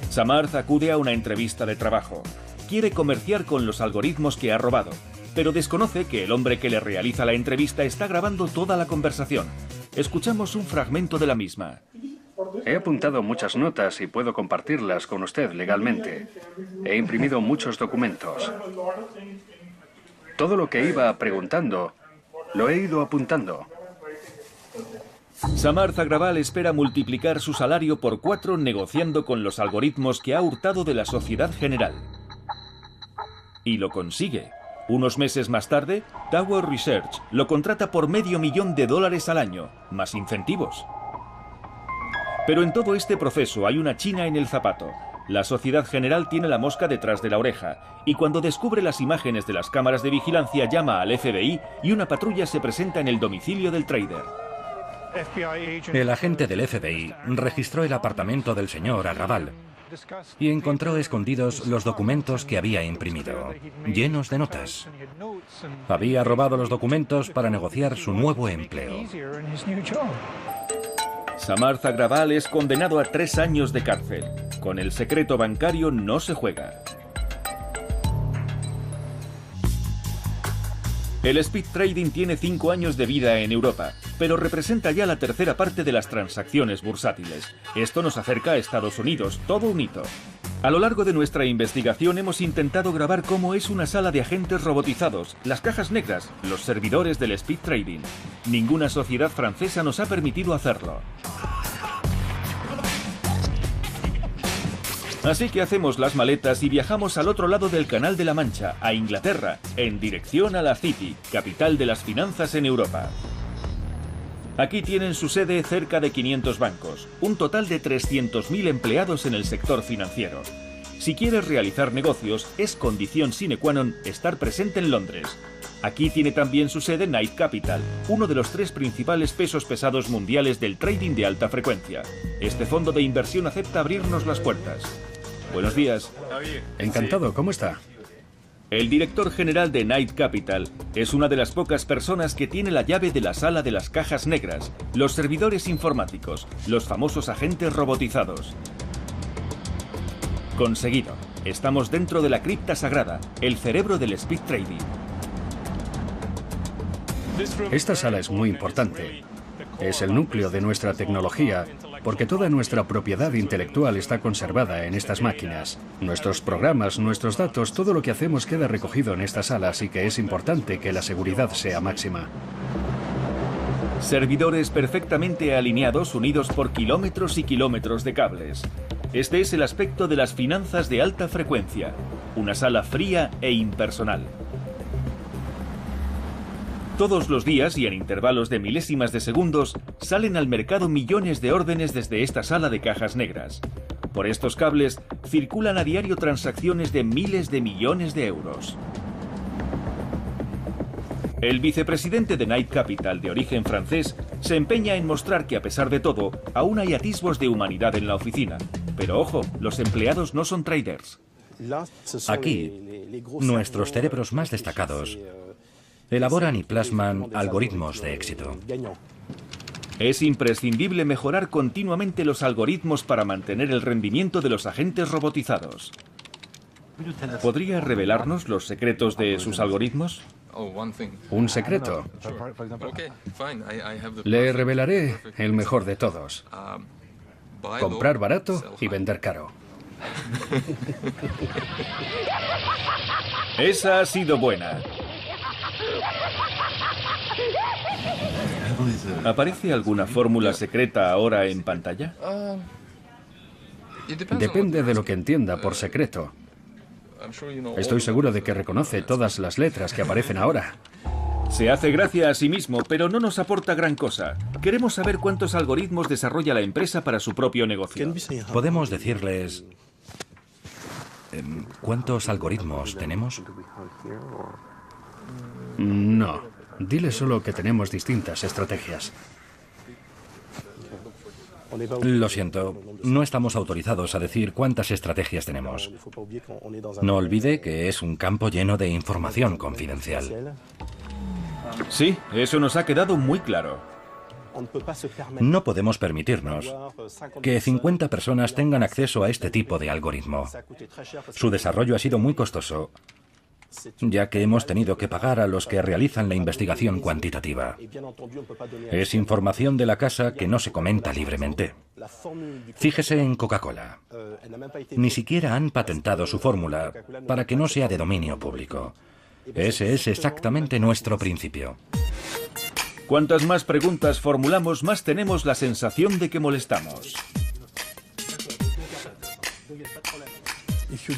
Samarth acude a una entrevista de trabajo. Quiere comerciar con los algoritmos que ha robado, pero desconoce que el hombre que le realiza la entrevista está grabando toda la conversación. Escuchamos un fragmento de la misma. He apuntado muchas notas y puedo compartirlas con usted legalmente. He imprimido muchos documentos. Todo lo que iba preguntando, lo he ido apuntando. Samarth Agrawal espera multiplicar su salario por 4 negociando con los algoritmos que ha hurtado de la Sociedad General. Y lo consigue. Unos meses más tarde, Tower Research lo contrata por $500,000 al año, más incentivos. Pero en todo este proceso hay una china en el zapato. La Sociedad General tiene la mosca detrás de la oreja, y cuando descubre las imágenes de las cámaras de vigilancia llama al FBI y una patrulla se presenta en el domicilio del trader. El agente del FBI registró el apartamento del señor Agrawal y encontró escondidos los documentos que había imprimido, llenos de notas. Había robado los documentos para negociar su nuevo empleo. Samarth Agrawal es condenado a 3 años de cárcel. Con el secreto bancario no se juega. El speed trading tiene 5 años de vida en Europa, pero representa ya la tercera parte de las transacciones bursátiles. Esto nos acerca a Estados Unidos, todo un hito. A lo largo de nuestra investigación hemos intentado grabar cómo es una sala de agentes robotizados, las cajas negras, los servidores del speed trading. Ninguna sociedad francesa nos ha permitido hacerlo. Así que hacemos las maletas y viajamos al otro lado del Canal de la Mancha, a Inglaterra, en dirección a la City, capital de las finanzas en Europa. Aquí tienen su sede cerca de 500 bancos, un total de 300.000 empleados en el sector financiero. Si quieres realizar negocios, es condición sine qua non estar presente en Londres. Aquí tiene también su sede Knight Capital, uno de los 3 principales pesos pesados mundiales del trading de alta frecuencia. Este fondo de inversión acepta abrirnos las puertas. Buenos días. Encantado, ¿cómo está? El director general de Knight Capital es una de las pocas personas que tiene la llave de la sala de las cajas negras, los servidores informáticos, los famosos agentes robotizados. Conseguido. Estamos dentro de la cripta sagrada, el cerebro del speed trading. Esta sala es muy importante. Es el núcleo de nuestra tecnología, porque toda nuestra propiedad intelectual está conservada en estas máquinas. Nuestros programas, nuestros datos, todo lo que hacemos queda recogido en esta sala, así que es importante que la seguridad sea máxima. Servidores perfectamente alineados unidos por kilómetros y kilómetros de cables. Este es el aspecto de las finanzas de alta frecuencia. Una sala fría e impersonal. Todos los días y en intervalos de milésimas de segundos salen al mercado millones de órdenes desde esta sala de cajas negras. Por estos cables circulan a diario transacciones de miles de millones de euros. El vicepresidente de Knight Capital, de origen francés, se empeña en mostrar que a pesar de todo, aún hay atisbos de humanidad en la oficina. Pero ojo, los empleados no son traders. Aquí, nuestros cerebros más destacados elaboran y plasman algoritmos de éxito. Es imprescindible mejorar continuamente los algoritmos para mantener el rendimiento de los agentes robotizados. ¿Podría revelarnos los secretos de sus algoritmos? Un secreto. Le revelaré el mejor de todos. Comprar barato y vender caro. Esa ha sido buena. ¿Aparece alguna fórmula secreta ahora en pantalla? Depende de lo que entienda por secreto. Estoy seguro de que reconoce todas las letras que aparecen ahora. Se hace gracia a sí mismo, pero no nos aporta gran cosa. Queremos saber cuántos algoritmos desarrolla la empresa para su propio negocio. ¿Podemos decirles cuántos algoritmos tenemos? No. Dile solo que tenemos distintas estrategias. Lo siento, no estamos autorizados a decir cuántas estrategias tenemos. No olvide que es un campo lleno de información confidencial. Sí, eso nos ha quedado muy claro. No podemos permitirnos que 50 personas tengan acceso a este tipo de algoritmo. Su desarrollo ha sido muy costoso, ya que hemos tenido que pagar a los que realizan la investigación cuantitativa. Es información de la casa que no se comenta libremente. Fíjese en Coca-Cola. Ni siquiera han patentado su fórmula para que no sea de dominio público. Ese es exactamente nuestro principio. Cuantas más preguntas formulamos, más tenemos la sensación de que molestamos.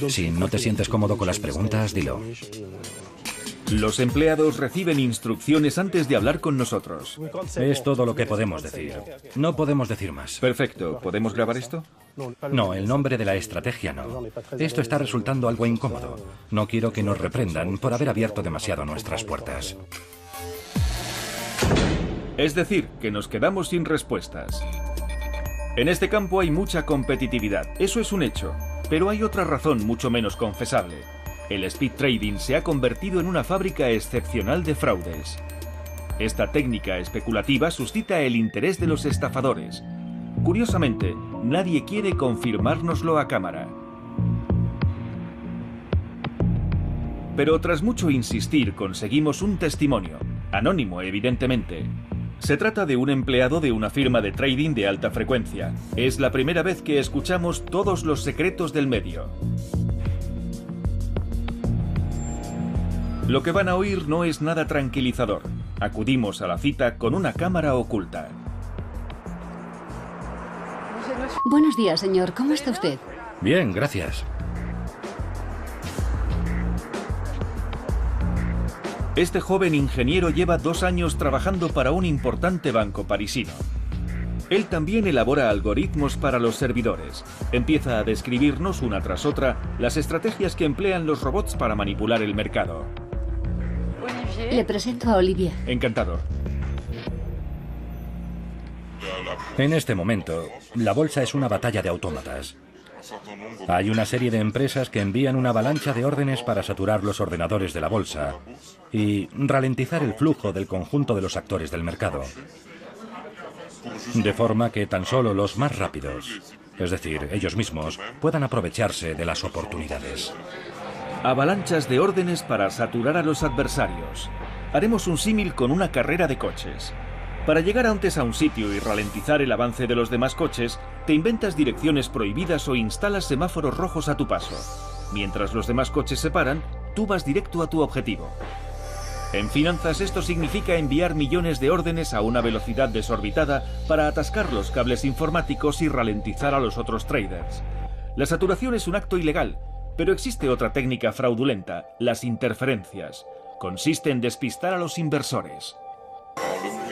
Si no te sientes cómodo con las preguntas, dilo. Los empleados reciben instrucciones antes de hablar con nosotros. Es todo lo que podemos decir. No podemos decir más. Perfecto. ¿Podemos grabar esto? No, el nombre de la estrategia no. Esto está resultando algo incómodo. No quiero que nos reprendan por haber abierto demasiado nuestras puertas. Es decir, que nos quedamos sin respuestas. En este campo hay mucha competitividad. Eso es un hecho. Pero hay otra razón mucho menos confesable. El speed trading se ha convertido en una fábrica excepcional de fraudes. Esta técnica especulativa suscita el interés de los estafadores. Curiosamente, nadie quiere confirmárnoslo a cámara. Pero tras mucho insistir conseguimos un testimonio, anónimo evidentemente. Se trata de un empleado de una firma de trading de alta frecuencia. Es la primera vez que escuchamos todos los secretos del medio. Lo que van a oír no es nada tranquilizador. Acudimos a la cita con una cámara oculta. Buenos días, señor. ¿Cómo está usted? Bien, gracias. Este joven ingeniero lleva 2 años trabajando para un importante banco parisino. Él también elabora algoritmos para los servidores. Empieza a describirnos una tras otra las estrategias que emplean los robots para manipular el mercado. Le presento a Olivier. Encantado. En este momento, la bolsa es una batalla de autómatas. Hay una serie de empresas que envían una avalancha de órdenes para saturar los ordenadores de la bolsa y ralentizar el flujo del conjunto de los actores del mercado. De forma que tan solo los más rápidos, es decir, ellos mismos, puedan aprovecharse de las oportunidades. Avalanchas de órdenes para saturar a los adversarios. Haremos un símil con una carrera de coches. Para llegar antes a un sitio y ralentizar el avance de los demás coches, te inventas direcciones prohibidas o instalas semáforos rojos a tu paso. Mientras los demás coches se paran, tú vas directo a tu objetivo. En finanzas esto significa enviar millones de órdenes a una velocidad desorbitada para atascar los cables informáticos y ralentizar a los otros traders. La saturación es un acto ilegal, pero existe otra técnica fraudulenta, las interferencias. Consiste en despistar a los inversores.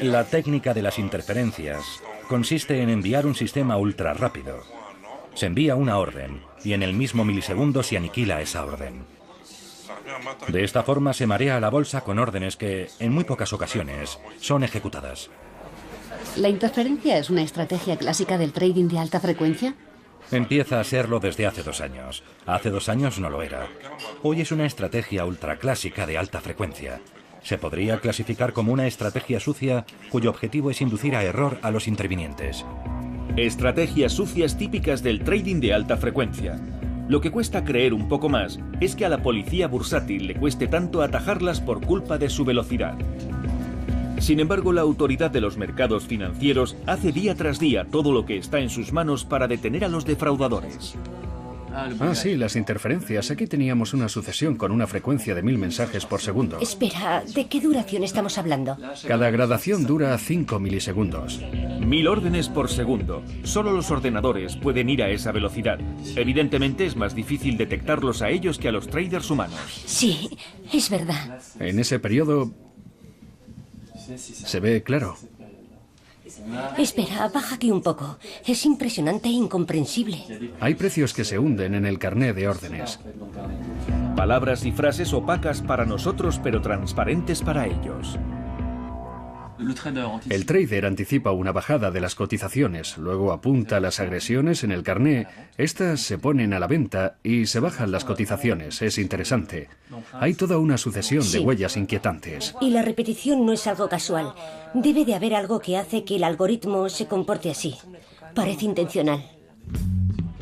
La técnica de las interferencias consiste en enviar un sistema ultra rápido. Se envía una orden y en el mismo milisegundo se aniquila esa orden. De esta forma se marea a la bolsa con órdenes que, en muy pocas ocasiones, son ejecutadas. ¿La interferencia es una estrategia clásica del trading de alta frecuencia? Empieza a serlo desde hace 2 años. Hace 2 años no lo era. Hoy es una estrategia ultraclásica de alta frecuencia. Se podría clasificar como una estrategia sucia cuyo objetivo es inducir a error a los intervinientes. Estrategias sucias típicas del trading de alta frecuencia. Lo que cuesta creer un poco más es que a la policía bursátil le cueste tanto atajarlas por culpa de su velocidad. Sin embargo, la autoridad de los mercados financieros hace día tras día todo lo que está en sus manos para detener a los defraudadores. Ah, sí, las interferencias. Aquí teníamos una sucesión con una frecuencia de 1000 mensajes por segundo. Espera, ¿de qué duración estamos hablando? Cada gradación dura 5 milisegundos. 1000 órdenes por segundo. Solo los ordenadores pueden ir a esa velocidad. Evidentemente es más difícil detectarlos a ellos que a los traders humanos. Sí, es verdad. En ese periodo se ve claro. Espera, baja aquí un poco. Es impresionante e incomprensible. Hay precios que se hunden en el carné de órdenes. Palabras y frases opacas para nosotros, pero transparentes para ellos. El trader anticipa una bajada de las cotizaciones, luego apunta las agresiones en el carné, estas se ponen a la venta y se bajan las cotizaciones. Es interesante. Hay toda una sucesión de huellas inquietantes. Y la repetición no es algo casual. Debe de haber algo que hace que el algoritmo se comporte así. Parece intencional.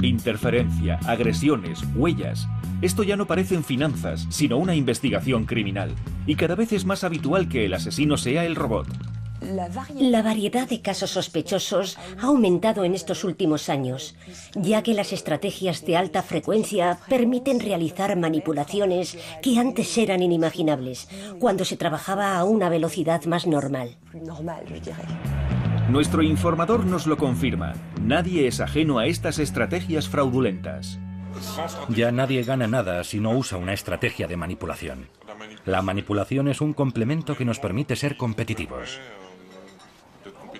Interferencia, agresiones, huellas. Esto ya no parece en finanzas, sino una investigación criminal. Y cada vez es más habitual que el asesino sea el robot. La variedad de casos sospechosos ha aumentado en estos últimos años, ya que las estrategias de alta frecuencia permiten realizar manipulaciones que antes eran inimaginables, cuando se trabajaba a una velocidad más normal. Nuestro informador nos lo confirma. Nadie es ajeno a estas estrategias fraudulentas. Ya nadie gana nada si no usa una estrategia de manipulación. La manipulación es un complemento que nos permite ser competitivos.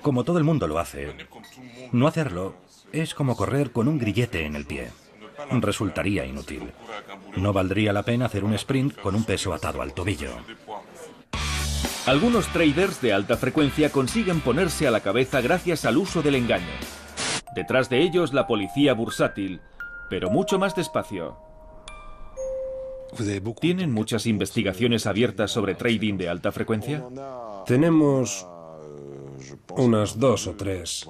Como todo el mundo lo hace, no hacerlo es como correr con un grillete en el pie. Resultaría inútil. No valdría la pena hacer un sprint con un peso atado al tobillo. Algunos traders de alta frecuencia consiguen ponerse a la cabeza gracias al uso del engaño. Detrás de ellos la policía bursátil, pero mucho más despacio. ¿Tienen muchas investigaciones abiertas sobre trading de alta frecuencia? Tenemos unas 2 o 3.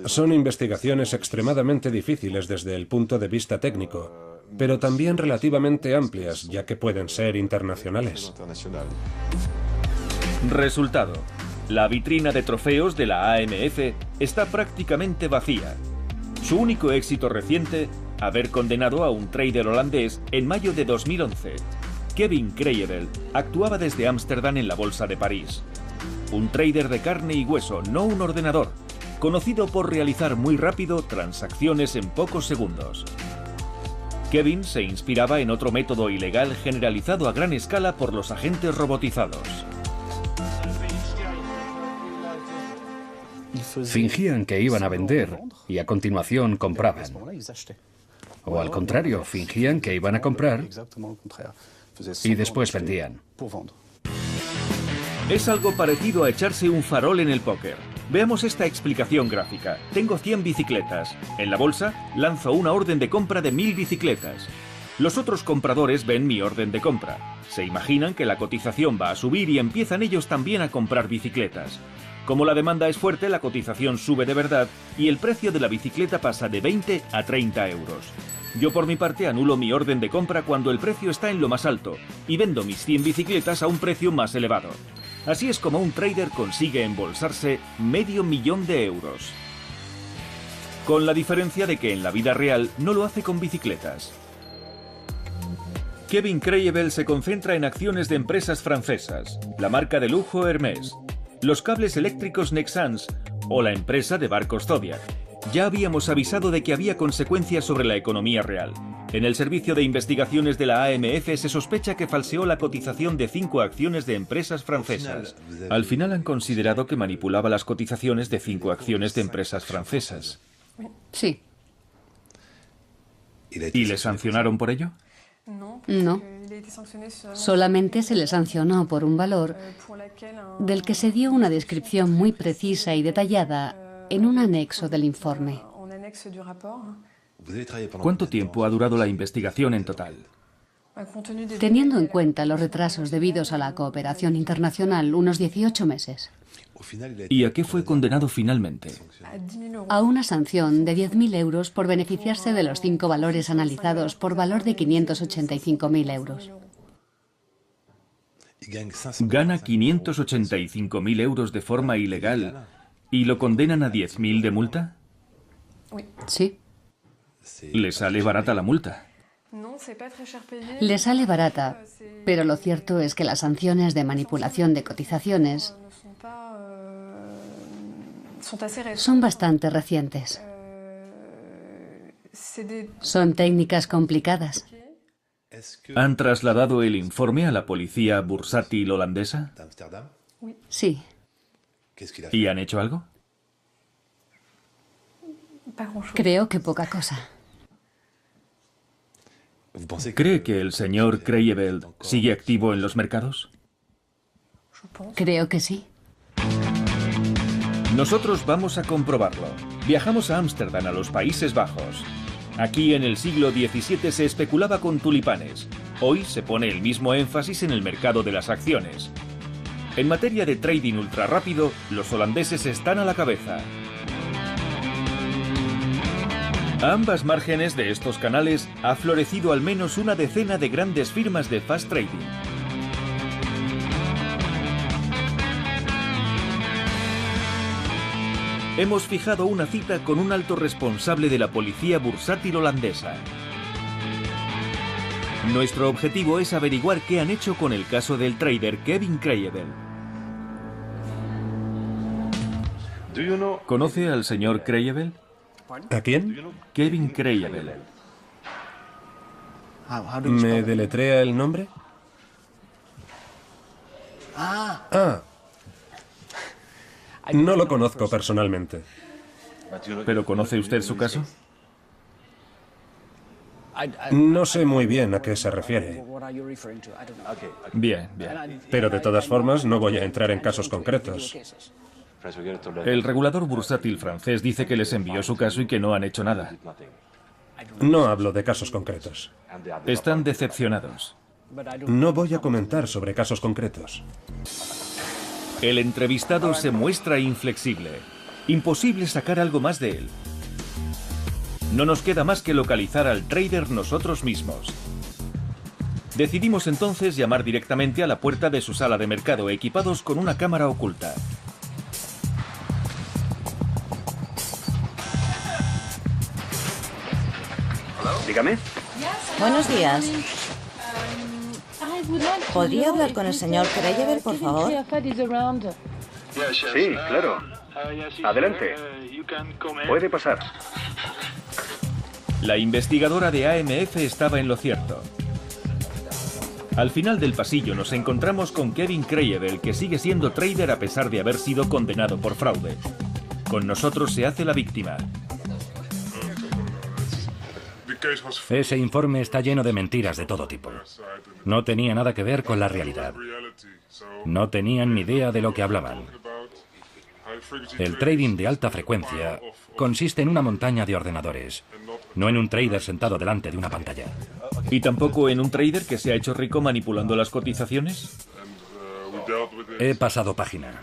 Son investigaciones extremadamente difíciles desde el punto de vista técnico, pero también relativamente amplias, ya que pueden ser internacionales. Resultado. La vitrina de trofeos de la AMF está prácticamente vacía. Su único éxito reciente, haber condenado a un trader holandés en mayo de 2011. Kevin Krayebel actuaba desde Ámsterdam en la Bolsa de París. Un trader de carne y hueso, no un ordenador, conocido por realizar muy rápido transacciones en pocos segundos. Kevin se inspiraba en otro método ilegal generalizado a gran escala por los agentes robotizados. Fingían que iban a vender y a continuación compraban. O al contrario, fingían que iban a comprar y después vendían. Es algo parecido a echarse un farol en el póker. Veamos esta explicación gráfica. Tengo 100 bicicletas. En la bolsa lanzo una orden de compra de 1000 bicicletas. Los otros compradores ven mi orden de compra. Se imaginan que la cotización va a subir y empiezan ellos también a comprar bicicletas. Como la demanda es fuerte, la cotización sube de verdad y el precio de la bicicleta pasa de 20 a 30 euros. Yo por mi parte anulo mi orden de compra cuando el precio está en lo más alto y vendo mis 100 bicicletas a un precio más elevado. Así es como un trader consigue embolsarse $500,000 de euros. Con la diferencia de que en la vida real no lo hace con bicicletas. Kevin Krayebel se concentra en acciones de empresas francesas, la marca de lujo Hermès, los cables eléctricos Nexans o la empresa de barcos Zodiac. Ya habíamos avisado de que había consecuencias sobre la economía real. En el servicio de investigaciones de la AMF se sospecha que falseó la cotización de 5 acciones de empresas francesas. Al final han considerado que manipulaba las cotizaciones de 5 acciones de empresas francesas. Sí. ¿Y le sancionaron por ello? No. Solamente se le sancionó por un valor del que se dio una descripción muy precisa y detallada en un anexo del informe. ¿Cuánto tiempo ha durado la investigación en total? Teniendo en cuenta los retrasos debidos a la cooperación internacional, unos 18 meses. ¿Y a qué fue condenado finalmente? A una sanción de 10.000 euros por beneficiarse de los 5 valores analizados por valor de 585.000 euros. Gana 585.000 euros de forma ilegal y lo condenan a 10.000 de multa. Sí. ¿Le sale barata la multa? Le sale barata, pero lo cierto es que las sanciones de manipulación de cotizaciones son bastante recientes. Son técnicas complicadas. ¿Han trasladado el informe a la policía bursátil holandesa? Sí. ¿Y han hecho algo? Creo que poca cosa. ¿Cree que el señor Krayebel sigue activo en los mercados? Creo que sí. Nosotros vamos a comprobarlo. Viajamos a Ámsterdam, a los Países Bajos. Aquí en el siglo XVII se especulaba con tulipanes. Hoy se pone el mismo énfasis en el mercado de las acciones. En materia de trading ultrarrápido, los holandeses están a la cabeza. A ambas márgenes de estos canales ha florecido al menos una decena de grandes firmas de fast trading. Hemos fijado una cita con un alto responsable de la policía bursátil holandesa. Nuestro objetivo es averiguar qué han hecho con el caso del trader Kevin Krayebel. ¿Conoce al señor Krayebel? ¿A quién? Kevin Krayebel. ¿Me deletrea el nombre? No lo conozco personalmente. ¿Pero conoce usted su caso? No sé muy bien a qué se refiere. Bien, bien. Pero de todas formas no voy a entrar en casos concretos. El regulador bursátil francés dice que les envió su caso y que no han hecho nada. No hablo de casos concretos. Están decepcionados. No voy a comentar sobre casos concretos. El entrevistado se muestra inflexible. Imposible sacar algo más de él. No nos queda más que localizar al trader nosotros mismos. Decidimos entonces llamar directamente a la puerta de su sala de mercado, equipados con una cámara oculta. Dígame. Buenos días. ¿Podría hablar con el señor Kreyever, por favor? Sí, claro. Adelante. Puede pasar. La investigadora de AMF estaba en lo cierto. Al final del pasillo nos encontramos con Kevin Kreyever, que sigue siendo trader a pesar de haber sido condenado por fraude. Con nosotros se hace la víctima. Ese informe está lleno de mentiras de todo tipo. No tenía nada que ver con la realidad. No tenían ni idea de lo que hablaban. El trading de alta frecuencia consiste en una montaña de ordenadores, no en un trader sentado delante de una pantalla. ¿Y tampoco en un trader que se ha hecho rico manipulando las cotizaciones? He pasado página.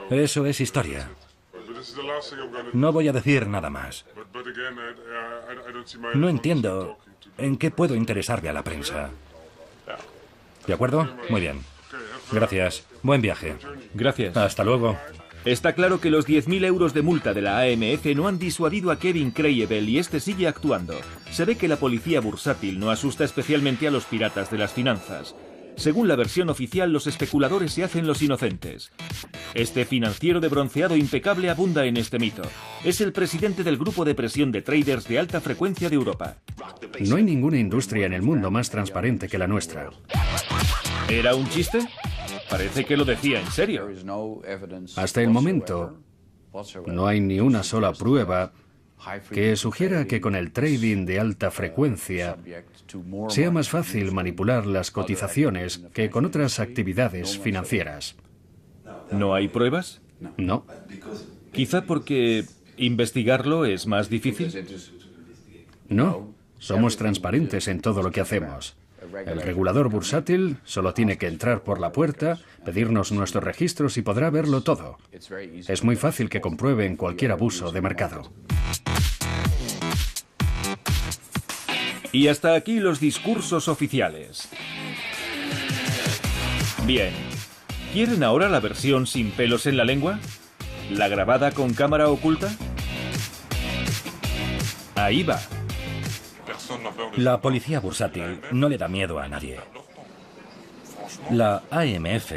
Eso es historia. No voy a decir nada más. No entiendo en qué puedo interesarle a la prensa. ¿De acuerdo? Muy bien. Gracias. Buen viaje. Gracias. Hasta luego. Está claro que los 10.000 euros de multa de la AMF no han disuadido a Kevin Kreyever y este sigue actuando. Se ve que la policía bursátil no asusta especialmente a los piratas de las finanzas. Según la versión oficial, los especuladores se hacen los inocentes. Este financiero de bronceado impecable abunda en este mito. Es el presidente del grupo de presión de traders de alta frecuencia de Europa. No hay ninguna industria en el mundo más transparente que la nuestra. ¿Era un chiste? Parece que lo decía en serio. Hasta el momento, no hay ni una sola prueba que sugiera que con el trading de alta frecuencia sea más fácil manipular las cotizaciones que con otras actividades financieras. ¿No hay pruebas? No. Quizá porque investigarlo es más difícil. No, somos transparentes en todo lo que hacemos. El regulador bursátil solo tiene que entrar por la puerta, pedirnos nuestros registros y podrá verlo todo. Es muy fácil que comprueben cualquier abuso de mercado. Y hasta aquí los discursos oficiales. Bien. ¿Quieren ahora la versión sin pelos en la lengua? ¿La grabada con cámara oculta? Ahí va. La policía bursátil no le da miedo a nadie. La AMF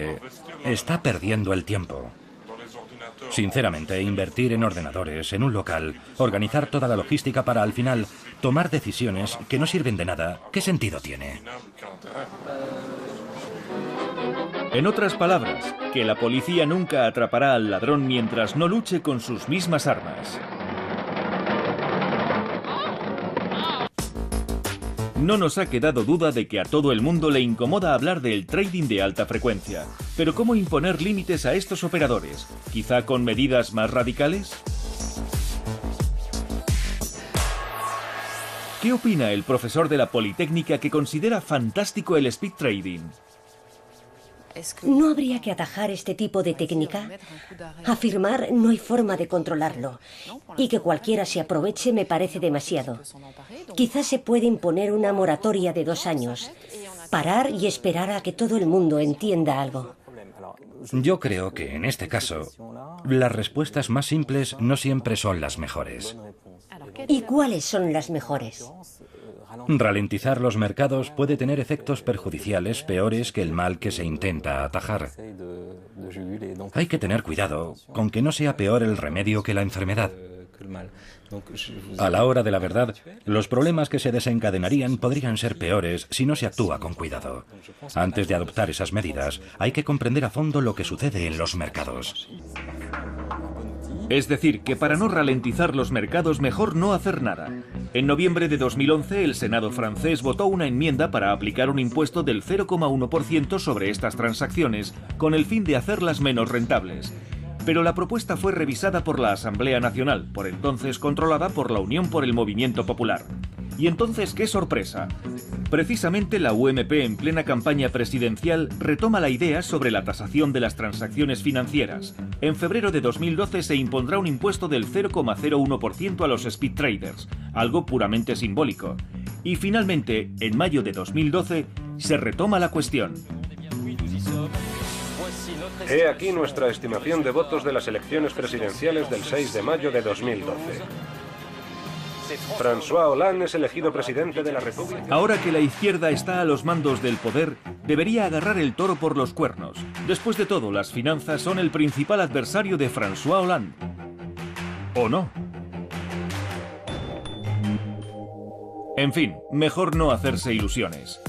está perdiendo el tiempo. Sinceramente, invertir en ordenadores, en un local, organizar toda la logística para al final tomar decisiones que no sirven de nada, ¿qué sentido tiene? En otras palabras, que la policía nunca atrapará al ladrón mientras no luche con sus mismas armas. No nos ha quedado duda de que a todo el mundo le incomoda hablar del trading de alta frecuencia. Pero ¿cómo imponer límites a estos operadores? ¿Quizá con medidas más radicales? ¿Qué opina el profesor de la Politécnica que considera fantástico el speed trading? ¿No habría que atajar este tipo de técnica? Afirmar no hay forma de controlarlo. Y que cualquiera se aproveche me parece demasiado. Quizás se puede imponer una moratoria de 2 años. Parar y esperar a que todo el mundo entienda algo. Yo creo que en este caso, las respuestas más simples no siempre son las mejores. ¿Y cuáles son las mejores? Ralentizar los mercados puede tener efectos perjudiciales peores que el mal que se intenta atajar. Hay que tener cuidado con que no sea peor el remedio que la enfermedad. A la hora de la verdad, los problemas que se desencadenarían podrían ser peores si no se actúa con cuidado. Antes de adoptar esas medidas, hay que comprender a fondo lo que sucede en los mercados. Es decir, que para no ralentizar los mercados mejor no hacer nada. En noviembre de 2011 el Senado francés votó una enmienda para aplicar un impuesto del 0,1% sobre estas transacciones, con el fin de hacerlas menos rentables. Pero la propuesta fue revisada por la Asamblea Nacional, por entonces controlada por la Unión por el Movimiento Popular. Y entonces, ¡qué sorpresa! Precisamente la UMP, en plena campaña presidencial, retoma la idea sobre la tasación de las transacciones financieras. En febrero de 2012 se impondrá un impuesto del 0,01% a los speed traders, algo puramente simbólico. Y finalmente, en mayo de 2012, se retoma la cuestión. He aquí nuestra estimación de votos de las elecciones presidenciales del 6 de mayo de 2012. François Hollande es elegido presidente de la República. Ahora que la izquierda está a los mandos del poder, debería agarrar el toro por los cuernos. Después de todo, las finanzas son el principal adversario de François Hollande. ¿O no? En fin, mejor no hacerse ilusiones.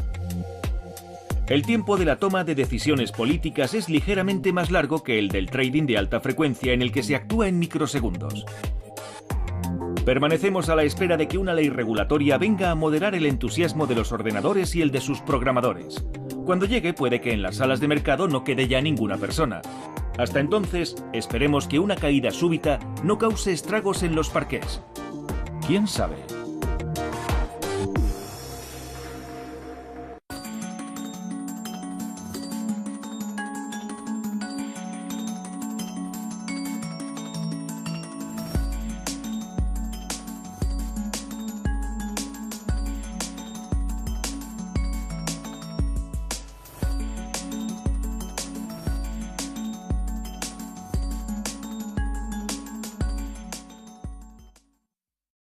El tiempo de la toma de decisiones políticas es ligeramente más largo que el del trading de alta frecuencia, en el que se actúa en microsegundos. Permanecemos a la espera de que una ley regulatoria venga a moderar el entusiasmo de los ordenadores y el de sus programadores. Cuando llegue, puede que en las salas de mercado no quede ya ninguna persona. Hasta entonces, esperemos que una caída súbita no cause estragos en los parqués. ¿Quién sabe?